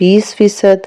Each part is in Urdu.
20%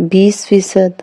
20%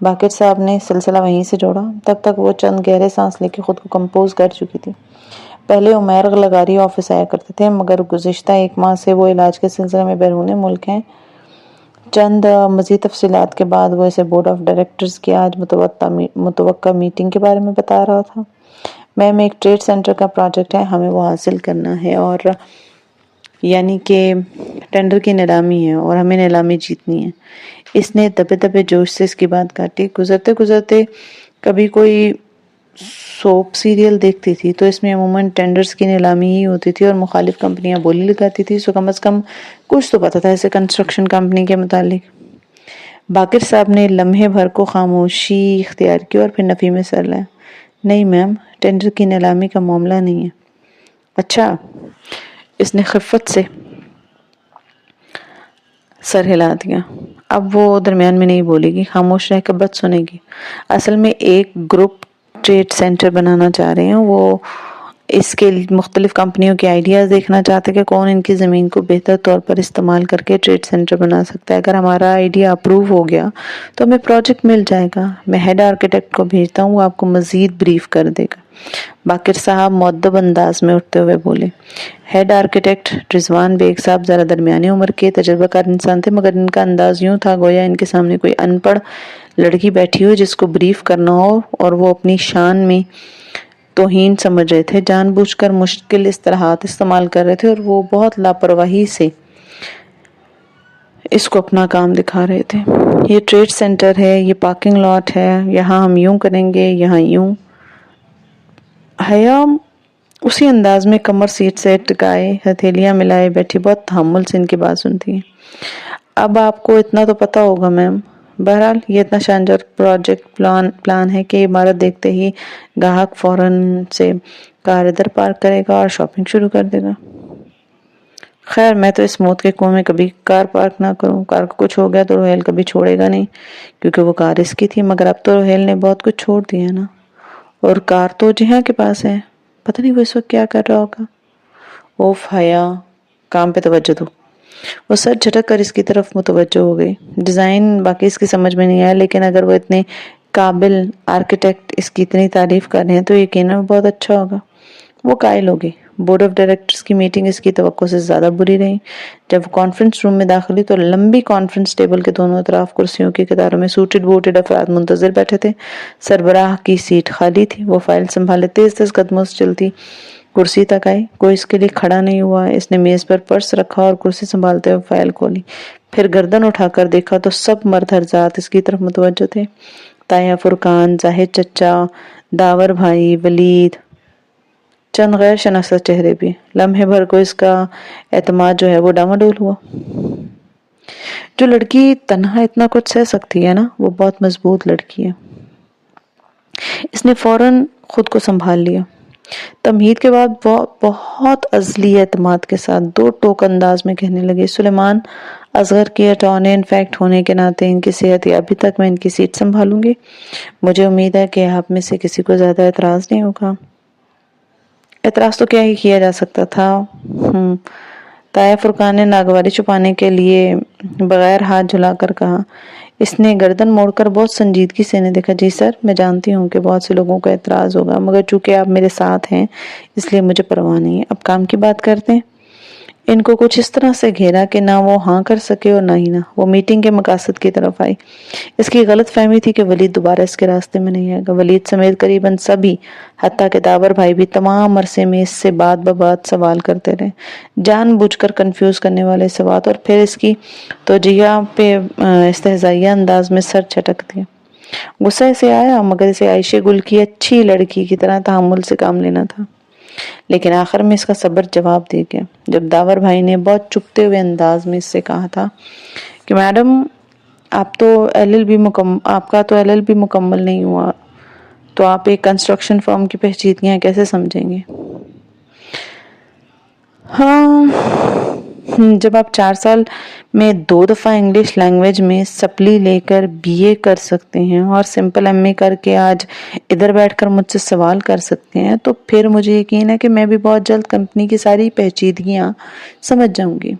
باقر صاحب نے سلسلہ وہیں سے جوڑا۔ تب تک وہ چند گہرے سانس لے کے خود کو کمپوز کر چکی تھی۔ پہلے عمیر لغاری آفس آیا کرتے تھے، مگر گزشتہ 1 ماہ سے وہ علاج کے سلسلے میں بیرون ملک ہیں۔ چند مزید تفصیلات کے بعد وہ اسے بورڈ آف ڈائریکٹرز کی آج متوقع میٹنگ کے بارے میں بتا رہا تھا۔ میم، ایک ٹریڈ سینٹر کا پروجیکٹ ہے، ہمیں وہ حاصل کرنا ہے، اور یعنی کہ ٹینڈر کی نیلامی ہے اور ہمیں نیلامی جیتنی ہے۔ اس نے دبے دبے جوش سے اس کی بات کاٹی۔ گزرتے گزرتے کبھی کوئی سوپ سیریل دیکھتی تھی تو اس میں عموماً ٹینڈرز کی نیلامی ہی ہوتی تھی اور مخالف کمپنیاں بولی لگاتی تھی، سو کم از کم کچھ تو پتا تھا اسے کنسٹرکشن کمپنی کے متعلق۔ باقر صاحب نے لمحے بھر کو خاموشی اختیار کی اور پھر نفی میں سر لایا۔ نہیں میم، ٹینڈر کی نیلامی کا معاملہ نہیں ہے۔ اچھا، اس نے خفت سے سر ہلا دیا۔ اب وہ درمیان میں نہیں بولے گی، خاموش رہ کر بات سنے گی۔ اصل میں ایک گروپ ٹریڈ سینٹر بنانا چاہ رہے ہیں، وہ اس کے مختلف کمپنیوں کے آئیڈیاز دیکھنا چاہتے کہ کون ان کی زمین کو بہتر طور پر استعمال کر کے ٹریڈ سینٹر بنا سکتا ہے۔ اگر ہمارا آئیڈیا اپروو ہو گیا تو ہمیں پروجیکٹ مل جائے گا۔ میں ہیڈ آرکیٹیکٹ کو بھیجتا ہوں، وہ آپ کو مزید بریف کر دے گا۔ باقر صاحب مؤدب انداز میں اٹھتے ہوئے بولے۔ ہیڈ آرکیٹیکٹ رضوان بیگ صاحب ذرا درمیانی عمر کے تجربہ کار انسان تھے، مگر ان کا انداز یوں تھا گویا ان کے سامنے کوئی ان پڑھ لڑکی بیٹھی ہو جس کو بریف کرنا ہو، اور وہ اپنی شان میں توہین سمجھ رہے تھے۔ جان بوجھ کر مشکل اصطلاحات استعمال کر رہے تھے اور وہ بہت لاپرواہی سے اس کو اپنا کام دکھا رہے تھے۔ یہ ٹریڈ سینٹر ہے، یہ پارکنگ لاٹ ہے، یہاں ہم یوں کریں گے، یہاں یوں۔ حیا اسی انداز میں کمر سیٹ سے ٹکائے ہتھیلیاں ملائے بیٹھی بہت تحمل سے ان کی بات سنتی ہیں۔ اب آپ کو اتنا تو پتا ہوگا میم، بہرحال یہ اتنا شاندار پروجیکٹ پلان ہے کہ عمارت دیکھتے ہی گاہک فوراً سے کار ادھر پارک کرے گا اور شاپنگ شروع کر دے گا۔ خیر، میں تو اس موت کے کنویں میں کبھی کار پارک نہ کروں۔ کار کو کچھ ہو گیا تو روہیل کبھی چھوڑے گا نہیں، کیونکہ وہ کار اس کی تھی، مگر اب تو روہیل نے بہت کچھ چھوڑ دیا نا، اور کار تو جہاں کے پاس ہے۔ پتہ نہیں وہ اس وقت کیا کر رہا ہوگا۔ اوف حیا، کام پہ توجہ دو۔ وہ سر جھٹک کر اس کی طرف متوجہ ہو گئی۔ ڈیزائن باقی اس کی سمجھ میں نہیں آیا، لیکن اگر وہ اتنے قابل آرکیٹیکٹ اس کی اتنی تعریف کر رہے ہیں تو یقیناً بہت اچھا ہوگا۔ وہ قائل ہو گئی۔ بورڈ آف ڈائریکٹرز کی میٹنگ اس کی توقع سے زیادہ بری رہی۔ جب وہ کانفرنس روم میں داخل ہوئی تو لمبی کانفرنس ٹیبل کے دونوں اطراف کرسیوں کی قطاروں میں سوٹڈ بوٹڈ افراد منتظر بیٹھے تھے۔ سربراہ کی سیٹ خالی تھی۔ وہ فائل سنبھالے تیز تیز قدموں سے چلتی کرسی تک آئی۔ کوئی اس کے لیے کھڑا نہیں ہوا۔ اس نے میز پر پرس رکھا اور کرسی سنبھالتے ہوئے فائل کھولی۔ پھر گردن اٹھا کر دیکھا تو سب مرد حضرات اس کی طرف متوجہ تھے۔ تایا فرقان، زاہد چچا، داور بھائی، ولید، چند غیر شناختہ چہرے بھی۔ لمحے بھر کو اس کا اعتماد جو ہے وہ ڈاواڈول ہوا۔ جو لڑکی تنہا اتنا کچھ سہ سکتی ہے نا، وہ بہت مضبوط لڑکی ہے۔ اس نے فوراً خود کو سنبھال لیا۔ تمہید کے بعد بہت عزلی اعتماد کے ساتھ دو ٹوک انداز میں کہنے لگے، سلیمان اصغر کی اٹارنی انفیکٹ ہونے کے ناطے ان کی صحت یابی تک میں ان کی سیٹ سنبھالوں گی۔ مجھے امید ہے کہ آپ میں سے کسی کو زیادہ اعتراض نہیں ہوگا۔ اعتراض تو کیا ہی کیا جا سکتا تھا۔ تایا فرقان نے ناگواری چھپانے کے لیے بغیر ہاتھ جھلا کر کہا۔ اس نے گردن موڑ کر بہت سنجیدگی سے انہیں دیکھا۔ جی سر، میں جانتی ہوں کہ بہت سے لوگوں کا اعتراض ہوگا، مگر چونکہ آپ میرے ساتھ ہیں اس لیے مجھے پرواہ نہیں ہے۔ اب کام کی بات کرتے ہیں۔ ان کو کچھ اس طرح سے گھیرا کہ نہ وہ ہاں کر سکے اور نہ ہی نہ۔ وہ میٹنگ کے مقاصد کی طرف آئی۔ اس کی غلط فہمی تھی کہ ولید دوبارہ اس کے راستے میں نہیں آئے گا۔ ولید سمیت قریباً سبھی، حتیٰ کہ داور بھائی بھی تمام عرصے میں اس سے بات بات سوال کرتے رہے، جان بوجھ کر کنفیوز کرنے والے سوال، اور پھر اس کی توجیہ پہ استہزائیہ انداز میں سر جھٹک دیا۔ غصہ اسے آیا، مگر اسے عائشہ گل کی اچھی لڑکی کی طرح تحمل سے کام لینا تھا۔ لیکن آخر میں اس کا صبر جواب دے گیا جب داور بھائی نے بہت چپتے ہوئے انداز میں اس سے کہا تھا کہ میڈم، آپ کا تو LLB مکمل نہیں ہوا، تو آپ ایک کنسٹرکشن فرم کی پیچیدگیاں کیسے سمجھیں گے؟ ہاں، جب آپ 4 سال میں 2 دفعہ انگلش لینگویج میں سپلی لے کر BA کر سکتے ہیں اور سمپل MA کر کے آج ادھر بیٹھ کر مجھ سے سوال کر سکتے ہیں، تو پھر مجھے یقین ہے کہ میں بھی بہت جلد کمپنی کی ساری پیچیدگیاں سمجھ جاؤں گی۔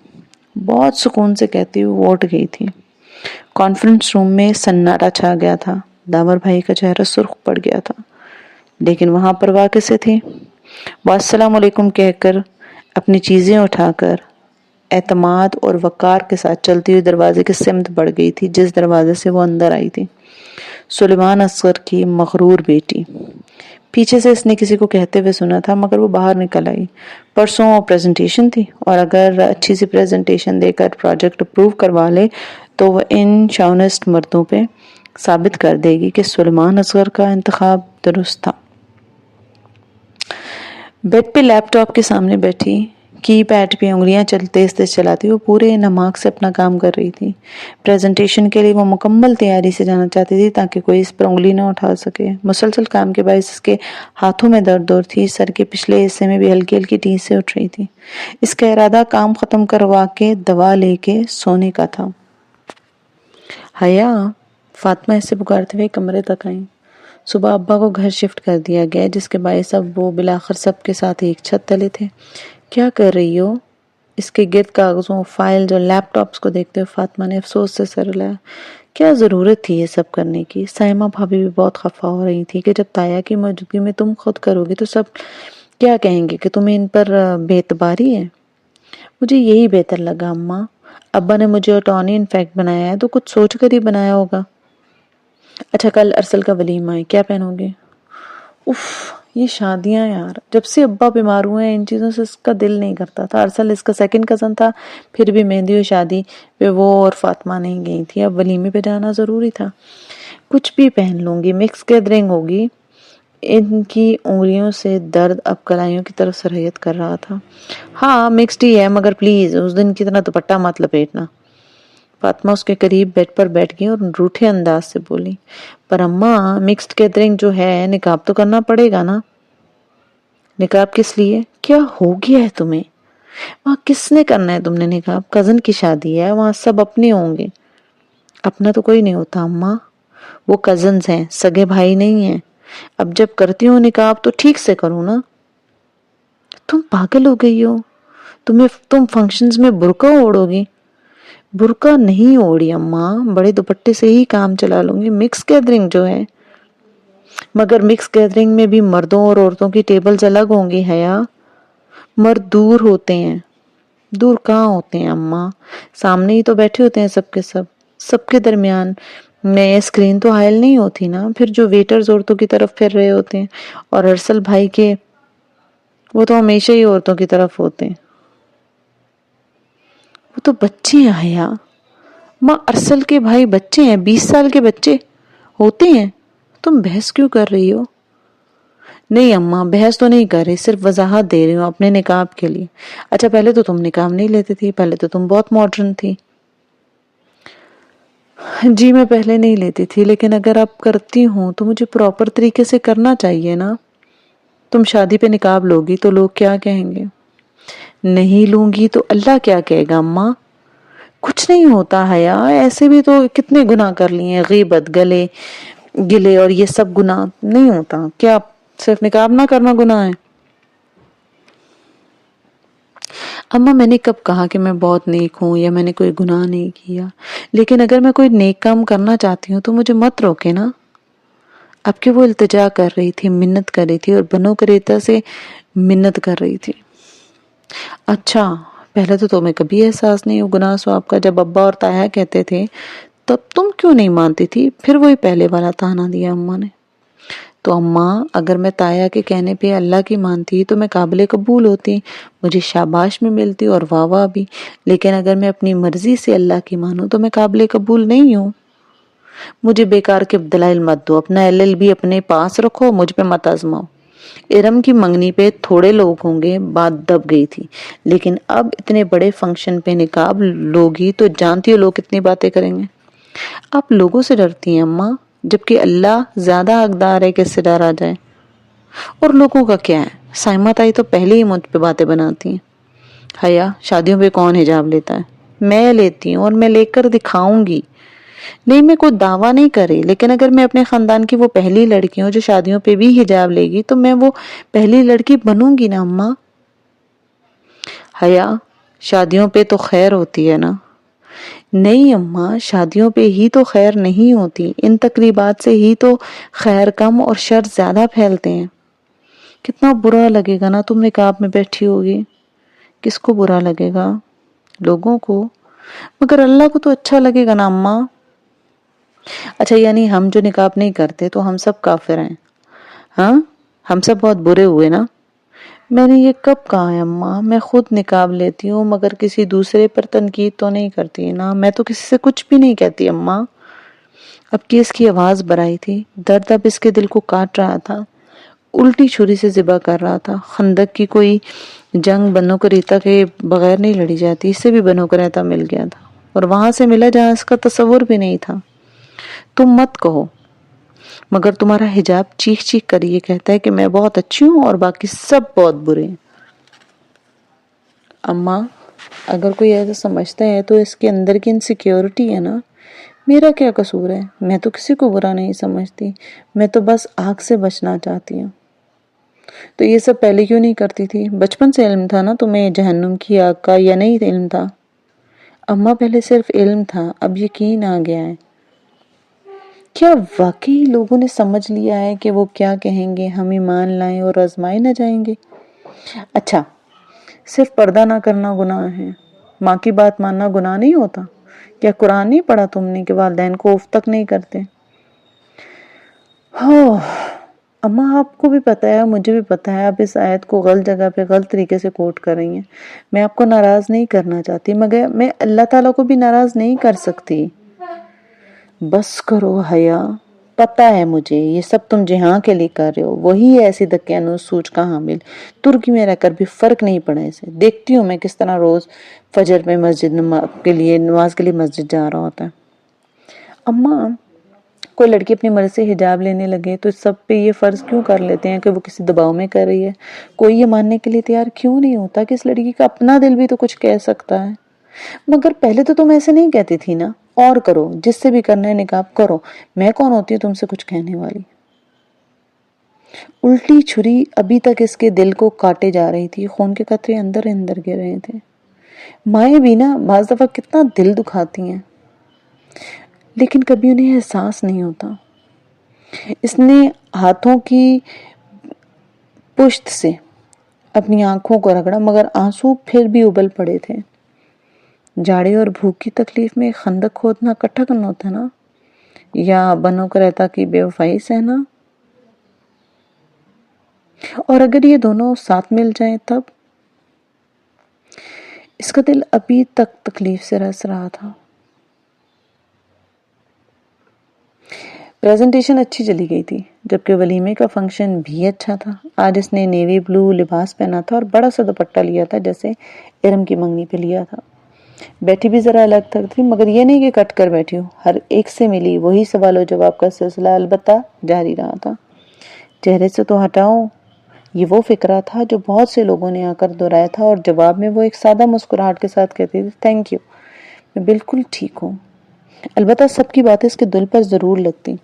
بہت سکون سے کہتی ہوئی وہ اٹھ گئی تھی۔ کانفرنس روم میں سناٹا چھا گیا تھا. داور بھائی کا چہرہ سرخ پڑ گیا تھا، لیکن وہاں پر وہ کیسے تھی؟ وہ السلام علیکم کہہ کر اپنی چیزیں اٹھا کر اعتماد اور وقار کے ساتھ چلتی ہوئی دروازے کی سمت بڑھ گئی تھی جس دروازے سے وہ اندر آئی تھی. سلیمان اصغر کی مغرور بیٹی. پیچھے سے اس نے کسی کو کہتے ہوئے سنا تھا، مگر وہ باہر نکل آئی. پرسوں پریزنٹیشن تھی، اور اگر اچھی سی پریزنٹیشن دے کر پروجیکٹ اپروو کروا لے تو وہ ان شاونسٹ مردوں پہ ثابت کر دے گی کہ سلیمان اصغر کا انتخاب درست تھا. بیڈ پہ لیپ ٹاپ کے سامنے بیٹھی، کی پیڈ پہ انگلیاں تیز تیز چلاتی، وہ پورے نماغ سے اپنا کام کر رہی تھی. پریزنٹیشن کے لیے وہ مکمل تیاری سے جانا چاہتی تھی تاکہ کوئی اس پر انگلی نہ اٹھا سکے. مسلسل کام کے باعث اس کے ہاتھوں میں درد اور تھی، سر کے پچھلے حصے میں بھی ہلکی ہلکی ٹیسیں اٹھ رہی تھی. اس کا ارادہ کام ختم کروا کے دوا لے کے سونے کا تھا. حیا، فاطمہ اسے پکارتے ہوئے کمرے تک آئیں. صبح ابا کو گھر شفٹ کر دیا گیا جس کے باعث اب وہ بالآخر سب کے ساتھ ایک چھت تلے تھے. کیا کر رہی ہو؟ اس کے گرد کاغذوں، فائلز اور لیپ ٹاپس کو دیکھتے ہوئے فاطمہ نے افسوس سے سر ہلایا. کیا ضرورت تھی یہ سب کرنے کی؟ سائمہ بھابی بھی بہت خفا ہو رہی تھی کہ جب تایا کی موجودگی میں تم خود کرو گے تو سب کیا کہیں گے کہ تمہیں ان پر بے اعتباری ہے. مجھے یہی بہتر لگا اماں. ابا نے مجھے اٹارنی انفیکٹ بنایا ہے تو کچھ سوچ کر ہی بنایا ہوگا. اچھا، کل ارسل کا ولیمہ ہے، کیا پہنو گے؟ اف، یہ شادیاں یار، جب سے ابا بیمار ہوئے ہیں ان چیزوں سے اس کا دل نہیں کرتا تھا. ارسل اس کا سیکنڈ کزن تھا، پھر بھی مہندی اور شادی پہ وہ اور فاطمہ نہیں گئی تھی، اب ولیمے پہ جانا ضروری تھا. کچھ بھی پہن لوں گی، مکس گیدرنگ ہوگی. ان کی انگلیوں سے درد اب کلائیوں کی طرف سرحیت کر رہا تھا. ہاں مکسڈ ہی ہے، مگر پلیز اس دن کی طرح دوپٹہ مت لپیٹنا. فاطمہ اس کے قریب بیڈ پر بیٹھ گئی اور روٹھے انداز سے بولی. پر اماں، مکسڈ گیدرنگ جو ہے نقاب تو کرنا پڑے گا نا. نقاب کس لیے؟ کیا ہو گیا ہے تمہیں؟ وہاں کس نے کرنا ہے تم نے نقاب؟ کزن کی شادی ہے، وہاں سب اپنے ہوں گے. اپنا تو کوئی نہیں ہوتا اماں، وہ کزنز ہیں، سگے بھائی نہیں ہیں. اب جب کرتی ہوں نقاب تو ٹھیک سے کروں نا. تم پاگل ہو گئی ہو؟ تم فنکشنز میں برقع اوڑو گی؟ برقع نہیں اوڑی اماں، بڑے دوپٹے سے ہی کام چلا لوں گی. مکس گیدرنگ جو ہے، مگر مکس گیدرنگ میں بھی مردوں اور عورتوں کی ٹیبلز الگ ہوں گی حیا. مرد دور ہوتے ہیں. دور کہاں ہوتے ہیں اماں؟ سامنے ہی تو بیٹھے ہوتے ہیں سب کے سب. سب کے درمیان میں اسکرین تو حائل نہیں ہوتی نا. پھر جو ویٹرز عورتوں کی طرف پھر رہے ہوتے ہیں، اور ارسل بھائی کے، وہ تو ہمیشہ ہی عورتوں کی طرف ہوتے ہیں. وہ تو بچے ہیں حیا. ماں، ارسل کے بھائی بچے ہیں، 20 سال کے بچے ہوتے ہیں. تم بحث کیوں کر رہی ہو؟ نہیں اماں، بحث تو نہیں کر رہی، صرف وضاحت دے رہی ہوں اپنے نقاب کے لیے. اچھا، پہلے تو تم نقاب نہیں لیتی تھی، پہلے تو تم بہت ماڈرن تھی. جی میں پہلے نہیں لیتی تھی، لیکن اگر آپ کرتی ہوں تو مجھے پراپر طریقے سے کرنا چاہیے نا. تم شادی پہ نقاب لوگی تو لوگ کیا کہیں گے؟ نہیں لوں گی تو اللہ کیا کہے گا اماں؟ کچھ نہیں ہوتا حیا، ایسے بھی تو کتنے گناہ کر لیے ہیں، غیبت، گلے اور یہ سب گناہ نہیں ہوتا. کیا صرف نقاب نہ کرنا گناہ ہے؟ اماں، میں نے کب کہا کہ میں بہت نیک ہوں یا میں نے کوئی گناہ نہیں کیا؟ لیکن اگر میں کوئی نیک کام کرنا چاہتی ہوں تو مجھے مت روکے نا. اب کہ وہ التجا کر رہی تھی، منت کر رہی تھی، اور بنو کریتا سے منت کر رہی تھی. اچھا، پہلے تو تمہیں کبھی احساس نہیں ہو گناہ ثواب کا. جب ابا اور تایا کہتے تھے تب تم کیوں نہیں مانتی تھی؟ پھر وہی پہلے والا تانا دیا اماں نے. تو اماں، اگر میں تایا کے کہنے پہ اللہ کی مانتی تو میں قابل قبول ہوتی، مجھے شاباش میں ملتی اور واہ واہ بھی. لیکن اگر میں اپنی مرضی سے اللہ کی مانوں تو میں قابل قبول نہیں ہوں. مجھے بیکار کے دلائل مت دو، اپنا LLB اپنے پاس رکھو، مجھ پہ مت آزماؤ. ارم کی منگنی پہ تھوڑے لوگ ہوں گے، بات دب گئی تھی. لیکن اب اتنے بڑے فنکشن پہ نقاب لوگی تو جانتی ہو لوگ کتنی باتیں کریں گے. آپ لوگوں سے ڈرتی ہیں اماں، جبکہ اللہ زیادہ حقدار ہے کہ اس سے ڈرا جائے. اور لوگوں کا کیا ہے؟ سائمہ تائی تو پہلے ہی مجھ پہ باتیں بناتی ہیں. حیا، شادیوں پہ کون حجاب لیتا ہے؟ میں لیتی ہوں، اور میں لے کر دکھاؤں گی. نہیں، میں کوئی دعویٰ نہیں کری، لیکن اگر میں اپنے خاندان کی وہ پہلی لڑکی ہوں جو شادیوں پہ بھی حجاب لے گی تو میں وہ پہلی لڑکی بنوں گی نا اماں. حیا، شادیوں پہ تو خیر ہوتی ہے نا. نہیں اماں، شادیوں پہ ہی تو خیر نہیں ہوتی، ان تقریبات سے ہی تو خیر کم اور شر زیادہ پھیلتے ہیں۔ کتنا برا لگے گا نا تم نقاب میں بیٹھی ہوگی۔ کس کو برا لگے گا؟ لوگوں کو، مگر اللہ کو تو اچھا لگے گا نا اماں۔ اچھا یعنی ہم جو نقاب نہیں کرتے تو ہم سب کافر ہیں؟ ہاں، ہم سب بہت برے ہوئے نا؟ میں نے یہ کب کہا ہے اماں؟ میں خود نقاب لیتی ہوں مگر کسی دوسرے پر تنقید تو نہیں کرتی نا، میں تو کسی سے کچھ بھی نہیں کہتی اماں۔ اب کی اس کی آواز بڑھائی تھی، درد اب اس کے دل کو کاٹ رہا تھا، الٹی چھری سے ذبح کر رہا تھا۔ خندق کی کوئی جنگ بنو قریظہ کے بغیر نہیں لڑی جاتی، اس سے بھی بنو قریظہ مل گیا تھا، اور وہاں سے ملا جہاں اس کا تصور بھی نہیں تھا۔ تم مت کہو، مگر تمہارا حجاب چیخ چیخ کر یہ کہتا ہے کہ میں بہت اچھی ہوں اور باقی سب بہت برے ہیں۔ اماں، اگر کوئی ایسا سمجھتا ہے تو اس کے اندر کی انسیکیورٹی ہے نا، میرا کیا قصور ہے؟ میں تو کسی کو برا نہیں سمجھتی، میں تو بس آگ سے بچنا چاہتی ہوں۔ تو یہ سب پہلے کیوں نہیں کرتی تھی؟ بچپن سے علم تھا نا تمہیں جہنم کی آگ کا، یا نہیں علم تھا؟ اماں پہلے صرف علم تھا، اب یقین آ گیا ہے۔ کیا واقعی لوگوں نے سمجھ لیا ہے کہ وہ کیا کہیں گے، ہم ایمان لائیں اور آزمائے نہ جائیں گے؟ اچھا، صرف پردہ نہ کرنا گناہ ہے، ماں کی بات ماننا گناہ نہیں ہوتا؟ کیا قرآن نہیں پڑھا تم نے کہ والدین کو اف تک نہیں کرتے؟ اماں آپ کو بھی پتا ہے، مجھے بھی پتا ہے، آپ اس آیت کو غلط جگہ پہ غلط طریقے سے کوٹ کر رہی ہیں۔ میں آپ کو ناراض نہیں کرنا چاہتی، مگر میں اللہ تعالیٰ کو بھی ناراض نہیں کر سکتی۔ بس کرو حیا، پتا ہے مجھے یہ سب تم جہاں کے لیے کر رہے ہو، وہی ایسی دقیانوس سوچ کا حامل۔ ترکی میں رہ کر بھی فرق نہیں پڑا اسے۔ دیکھتی ہوں میں کس طرح روز فجر میں نماز کے لیے مسجد جا رہا ہوتا ہے۔ اماں، کوئی لڑکی اپنی مرضی سے حجاب لینے لگے تو سب پہ یہ فرض کیوں کر لیتے ہیں کہ وہ کسی دباؤ میں کر رہی ہے؟ کوئی یہ ماننے کے لیے تیار کیوں نہیں ہوتا کہ اس لڑکی کا اپنا دل بھی تو کچھ کہہ سکتا ہے؟ مگر پہلے تو تم ایسے نہیں کہتی تھی نا، اور کرو، جس سے بھی کرنا ہے نقاب کرو، میں کون ہوتی ہوں تم سے کچھ کہنے والی؟ الٹی چھری ابھی تک اس کے دل کو کاٹے جا رہی تھی، خون کے قطرے اندر اندر گر رہے تھے۔ مائیں بھی نا بعض دفعہ کتنا دل دکھاتی ہیں، لیکن کبھی انہیں احساس نہیں ہوتا۔ اس نے ہاتھوں کی پشت سے اپنی آنکھوں کو رگڑا، مگر آنسو پھر بھی ابل پڑے تھے۔ جاڑے اور بھوک کی تکلیف میں خندق کھودنا کٹھا کرنا ہوتا ہے نا، یا بنو قریظہ کی بے وفائی سہنا؟ اور اگر یہ دونوں ساتھ مل جائیں تب؟ اس کا دل ابھی تک تکلیف سے رس رہا تھا۔ پریزنٹیشن اچھی چلی گئی تھی، جبکہ ولیمے کا فنکشن بھی اچھا تھا۔ آج اس نے نیوی بلو لباس پہنا تھا اور بڑا سا دوپٹہ لیا تھا، جیسے ارم کی منگنی پہ لیا تھا۔ بیٹھی بھی ذرا الگ تھک تھی، مگر یہ نہیں کہ کٹ کر بیٹھی ہو، ہر ایک سے ملی، وہی سوال و جواب کا سلسلہ البتہ جاری رہا تھا۔ چہرے سے تو ہٹاؤ، یہ وہ فقرہ تھا جو بہت سے لوگوں نے آ کر دہرایا تھا، اور جواب میں وہ ایک سادہ مسکراہٹ کے ساتھ کہتی تھی، تھینک یو، میں بالکل ٹھیک ہوں۔ البتہ سب کی باتیں اس کے دل پر ضرور لگتی۔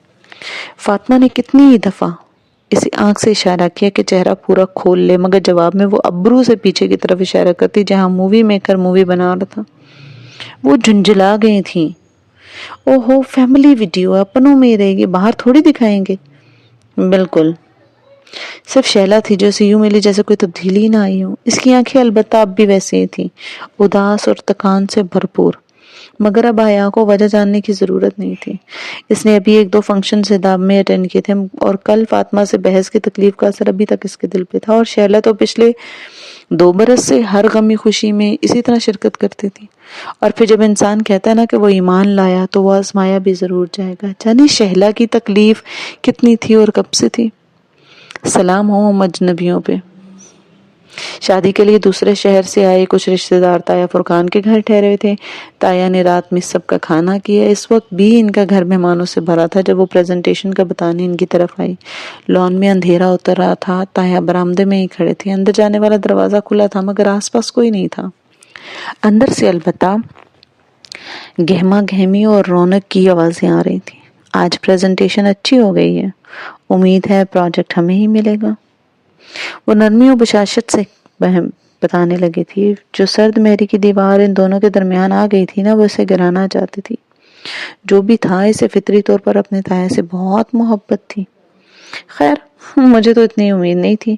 فاطمہ نے کتنی دفعہ اسے آنکھ سے اشارہ کیا کہ چہرہ پورا کھول لے، مگر جواب میں وہ ابرو سے پیچھے کی طرف اشارہ کرتی جہاں مووی میکر مووی بنا رہا تھا۔ وہ جھنجھلا گئی تھی۔ اوہو، فیملی ویڈیو اپنوں میں ہی رہے گی، باہر تھوڑی دکھائیں گے۔ بالکل، صرف شیلا تھی جو اسے یوں ملی جیسے کوئی تبدیلی نہ آئی ہو۔ اس کی آنکھیں البتہ اب بھی ویسے ہی تھیں، اداس اور تکان سے بھرپور، مگر اب حیا کو وجہ جاننے کی ضرورت نہیں تھی۔ اس نے ابھی ایک دو فنکشن صداب میں اٹینڈ کیے تھے، اور کل فاطمہ سے بحث کی تکلیف کا اثر ابھی تک اس کے دل پہ تھا، اور شیلا تو پچھلے 2 برس سے ہر غمی خوشی میں اسی طرح شرکت کرتی تھی۔ اور پھر جب انسان کہتا ہے نا کہ وہ ایمان لایا تو وہ آزمایا بھی ضرور جائے گا۔ جانے شہلا کی تکلیف کتنی تھی اور کب سے تھی۔ سلام ہو اجنبیوں پہ۔ شادی کے لیے دوسرے شہر سے آئے کچھ رشتہ دار تایا فرقان کے گھر ٹھہرے ہوئے تھے۔ تایا نے رات میں سب کا کھانا کیا۔ اس وقت بھی ان کا گھر مہمانوں سے بھرا تھا جب وہ پریزنٹیشن کا بتانے ان کی طرف آئی۔ لان میں اندھیرا اتر رہا تھا، تایا برآمدے میں ہی کھڑے تھے۔ اندر جانے والا دروازہ کھلا تھا، مگر آس پاس کوئی نہیں تھا۔ اندر سے البتہ گہما گہمی اور رونق کی آوازیں آ رہی تھیں۔ آج پریزنٹیشن اچھی ہو گئی ہے، امید ہے پروجیکٹ ہمیں ہی ملے گا۔ وہ نرمی و بشاشت سے بتانے لگی تھی، جو سرد مہری کی دیوار ان دونوں کے درمیان آ گئی تھی نا، وہ اسے گرانا چاہتی تھی۔ جو بھی تھا، اسے فطری طور پر اپنے تایا سے بہت محبت تھی۔ خیر، مجھے تو اتنی امید نہیں تھی۔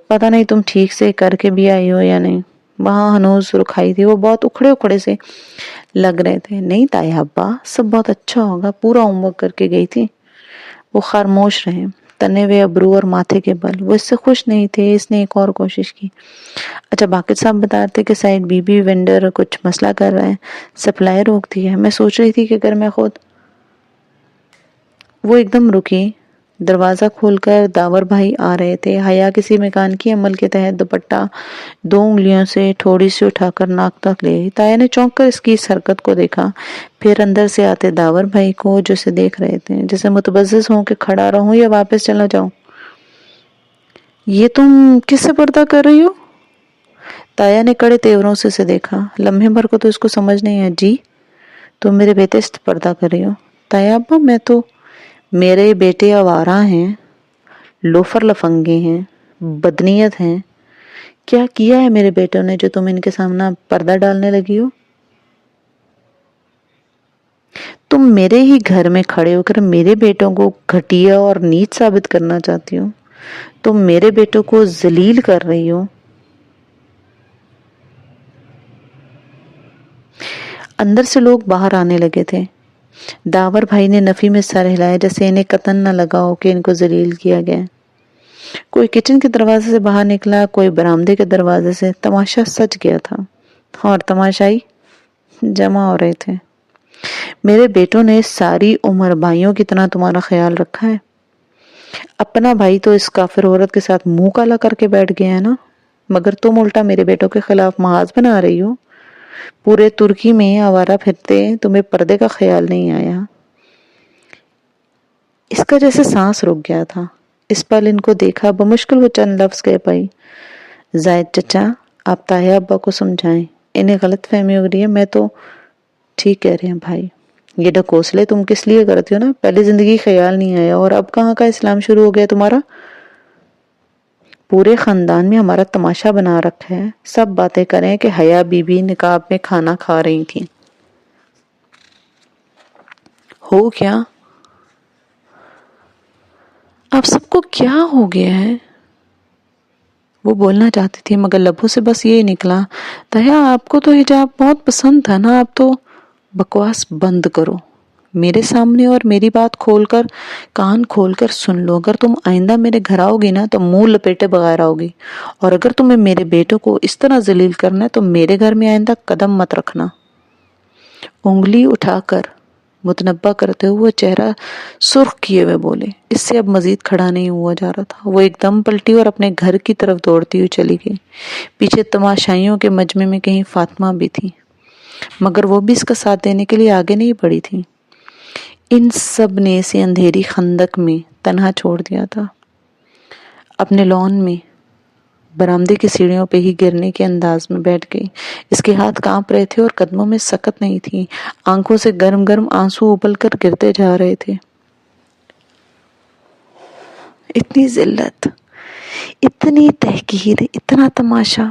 پتہ نہیں تم ٹھیک سے کر کے بھی آئی ہو یا نہیں۔ وہاں ہنوز رکھائی تھی، وہ بہت اکھڑے اکھڑے سے لگ رہے تھے۔ نہیں تایا ابا، سب بہت اچھا ہوگا، پورا ہوم ورک کر کے گئی تھی۔ وہ خاموش رہے، تنے ہوئے ابرو اور ماتھے کے بل۔ وہ اس سے خوش نہیں تھے۔ اس نے ایک اور کوشش کی۔ اچھا، باقی صاحب بتا رہے تھے کہ سائڈ بی بی وینڈر کچھ مسئلہ کر رہے ہیں، سپلائی روک دی ہے۔ میں سوچ رہی تھی کہ اگر میں خود… وہ ایک دم رکی۔ دروازہ کھول کر داور بھائی آ رہے تھے۔ حیا کسی میکانیکی عمل کے تحت دوپٹہ 2 انگلیوں سے تھوڑی سی اٹھا کر ناک تک لے۔ تایا نے چونک کر اس کی اس حرکت کو دیکھا، پھر اندر سے آتے داور بھائی کو، جو اسے دیکھ رہے تھے، جیسے متبزز ہوں کہ کھڑا رہوں یا واپس چلا جاؤں۔ یہ تم کس سے پردہ کر رہی ہو؟ تایا نے کڑے تیوروں سے اسے دیکھا۔ لمحے بھر کو تو اس کو سمجھ نہیں آیا۔ جی، تم میرے بیٹے سے پردہ کر رہی ہو؟ تایا ابا، میں تو… میرے بیٹے آوارہ ہیں، لوفر لفنگے ہیں، بدنیت ہیں۔ کیا کیا ہے میرے بیٹوں نے جو تم ان کے سامنے پردہ ڈالنے لگی ہو؟ تم میرے ہی گھر میں کھڑے ہو کر میرے بیٹوں کو گھٹیا اور نیچ ثابت کرنا چاہتی ہو۔ تم میرے بیٹوں کو ذلیل کر رہی ہو۔ اندر سے لوگ باہر آنے لگے تھے۔ داور بھائی نے نفی میں سر ہلایا، جیسے انہیں قطن نہ لگا ہو کہ ان کو ذلیل کیا گیا۔ کوئی کچن کے دروازے سے باہر نکلا، کوئی برآمدے کے دروازے سے۔ تماشا سج گیا تھا اور تماشائی جمع ہو رہے تھے۔ میرے بیٹوں نے ساری عمر بھائیوں کی طرح تمہارا خیال رکھا ہے۔ اپنا بھائی تو اس کافر عورت کے ساتھ منہ کالا کر کے بیٹھ گیا ہے نا، مگر تم الٹا میرے بیٹوں کے خلاف محاذ بنا رہی ہو۔ پورے ترکی میں آوارہ پھرتے تمہیں پردے کا خیال نہیں آیا۔ اس کا جیسے سانس رک گیا تھا۔ اس پل ان کو دیکھا، بمشکل وہ چند لفظ کہہ پائی۔ زائد چچا، آپ تایا ابا کو سمجھائیں، انہیں غلط فہمی ہو رہی ہے۔ میں تو… ٹھیک کہہ رہے ہیں بھائی، یہ ڈھکوسلے تم کس لیے کرتی ہو نا؟ پہلے زندگی خیال نہیں آیا، اور اب کہاں کا اسلام شروع ہو گیا تمہارا؟ پورے خاندان میں ہمارا تماشا بنا رکھا ہے۔ سب باتیں کریں کہ حیا بی بی نقاب میں کھانا کھا رہی تھیں۔ ہو کیا؟ آپ سب کو کیا ہو گیا ہے؟ وہ بولنا چاہتی تھی مگر لبوں سے بس یہ نکلا، تایا آپ کو تو حجاب بہت پسند تھا نا، آپ تو… بکواس بند کرو میرے سامنے، اور میری بات کھول کر کان کھول کر سن لو۔ اگر تم آئندہ میرے گھر آؤ گی نا تو منہ لپیٹے بغیر آؤ گی، اور اگر تمہیں میرے بیٹوں کو اس طرح ذلیل کرنا ہے تو میرے گھر میں آئندہ قدم مت رکھنا۔ انگلی اٹھا کر متنبہ کرتے ہوئے چہرہ سرخ کیے ہوئے بولے۔ اس سے اب مزید کھڑا نہیں ہوا جا رہا تھا۔ وہ ایک دم پلٹی اور اپنے گھر کی طرف دوڑتی ہوئی چلی گئی۔ پیچھے تماشائیوں کے مجمع میں کہیں فاطمہ بھی تھی، مگر وہ بھی اس کا ساتھ دینے کے لیے آگے نہیں بڑھی تھی۔ ان سب نے اسے اندھیری خندق میں تنہا چھوڑ دیا تھا۔ اپنے لان میں برآمدے کی سیڑھیوں پہ ہی گرنے کے انداز میں بیٹھ گئی۔ اس کے ہاتھ کانپ رہے تھے اور قدموں میں سکت نہیں تھی۔ آنکھوں سے گرم گرم آنسو ابل کر گرتے جا رہے تھے۔ اتنی ذلت، اتنی تحقیر، اتنا تماشا۔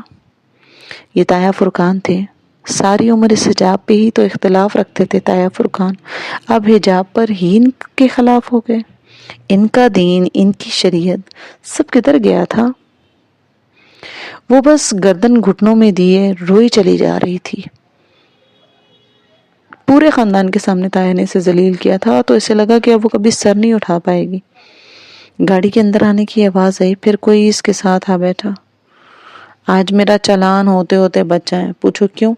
یہ تایا فرقان تھے۔ ساری عمر اس حجاب پہ ہی تو اختلاف رکھتے تھے تایا فرقان، اب حجاب پر ہی ان کے خلاف ہو گئے۔ ان کا دین، ان کی شریعت، سب کدھر گیا تھا؟ وہ بس گردن گھٹنوں میں دیے روئی چلی جا رہی تھی۔ پورے خاندان کے سامنے تایا نے اسے ذلیل کیا تھا، تو اسے لگا کہ اب وہ کبھی سر نہیں اٹھا پائے گی۔ گاڑی کے اندر آنے کی آواز آئی، پھر کوئی اس کے ساتھ آ بیٹھا۔ آج میرا چالان ہوتے ہوتے بچا ہے۔ پوچھو کیوں؟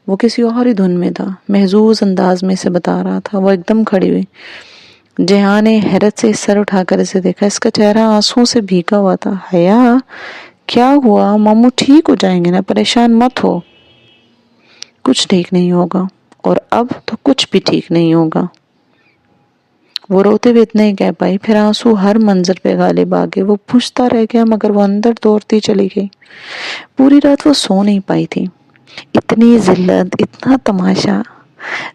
وہ کسی اور ہی دھن میں تھا، محظوظ انداز میں اسے بتا رہا تھا۔ وہ ایک دم کھڑی ہوئی۔ جہاں نے حیرت سے سر اٹھا کر اسے دیکھا۔ اس کا چہرہ آنسوؤں سے بھیگا ہوا تھا۔ حیا، کیا ہوا؟ ماموں ٹھیک ہو جائیں گے نا، پریشان مت ہو۔ کچھ ٹھیک نہیں ہوگا، اور اب تو کچھ بھی ٹھیک نہیں ہوگا۔ وہ روتے ہوئے اتنا ہی کہہ پائی، پھر آنسو ہر منظر پہ غالب آ گئے۔ وہ پوچھتا رہ گیا مگر وہ اندر دوڑتی چلی گئی۔ پوری رات وہ سو نہیں پائی تھی۔ اتنی ذلت، اتنا تماشا۔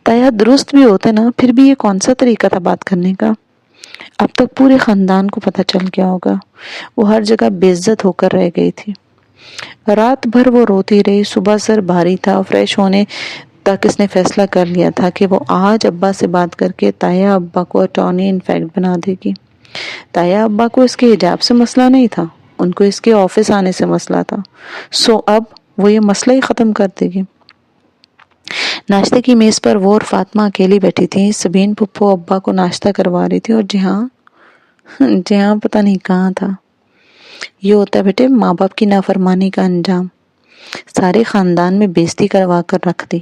تایا درست بھی ہوتے نا، پھر بھی یہ کون سا طریقہ تھا بات کرنے کا؟ اب تک پورے خاندان کو پتہ چل گیا ہوگا۔ وہ ہر جگہ بے عزت ہو کر رہ گئی تھی۔ رات بھر وہ روتی رہی. صبح سر بھاری تھا. فریش ہونے تک اس نے فیصلہ کر لیا تھا کہ وہ آج ابا سے بات کر کے تایا ابا کو اٹارنی انفیکٹ بنا دے گی. تایا ابا کو اس کے حجاب سے مسئلہ نہیں تھا، ان کو اس کے آفس آنے سے مسئلہ تھا. سو اب وہ یہ مسئلہ ہی ختم کر دے گی. ناشتے کی میز پر وہ اور فاطمہ اکیلی بیٹھی تھی. سبین پھپھو ابا کو ناشتہ کروا رہی تھی اور جہاں پتہ نہیں کہاں تھا. یہ ہوتا ہے بیٹے ماں باپ کی نافرمانی کا انجام. سارے خاندان میں بےزتی کروا کر رکھ دی.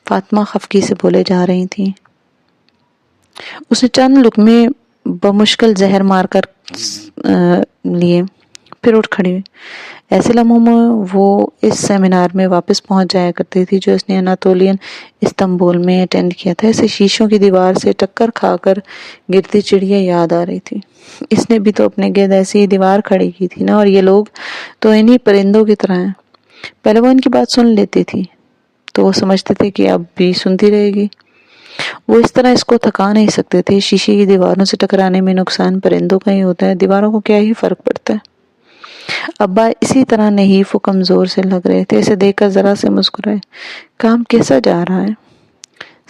فاطمہ خفگی سے بولے جا رہی تھی. اس نے چند لقمے بمشکل زہر مار کر لیے، پھر اٹھ کھڑی ہوئی. ایسے لمحوں میں وہ اس سیمینار میں واپس پہنچ جایا کرتی تھی جو اس نے اناتولین استنبول میں اٹینڈ کیا تھا. ایسے شیشوں کی دیوار سے ٹکر کھا کر گرتی چڑیا یاد آ رہی تھی. اس نے بھی تو اپنے گرد ایسی ہی دیوار کھڑی کی تھی نا، اور یہ لوگ تو انہی پرندوں کی طرح ہیں. پہلے وہ ان کی بات سن لیتی تھی تو وہ سمجھتے تھے کہ اب بھی سنتی رہے گی. وہ اس طرح اس کو تھکا نہیں سکتے تھے. شیشے کی دیواروں سے ٹکرانے میں نقصان پرندوں کا ہی ہوتا ہے، دیواروں کو کیا ہی فرق پڑتا ہے. ابا اسی طرح نحیف و کمزور سے لگ رہے تھے. اسے دیکھ کر ذرا سے مسکرائے. کام کیسا جا رہا ہے؟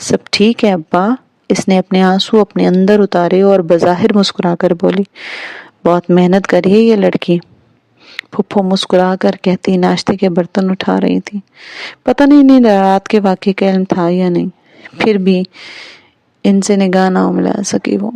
سب ٹھیک ہے ابا. اس نے اپنے آنسو اپنے اندر اتارے اور بظاہر مسکرا کر بولی. بہت محنت کری ہے یہ لڑکی. پھپھو مسکرا کر کہتی ناشتے کے برتن اٹھا رہی تھی. پتہ نہیں انہیں رات کے واقعے کا علم تھا یا نہیں، پھر بھی ان سے نگاہ نہ ملا سکی وہ.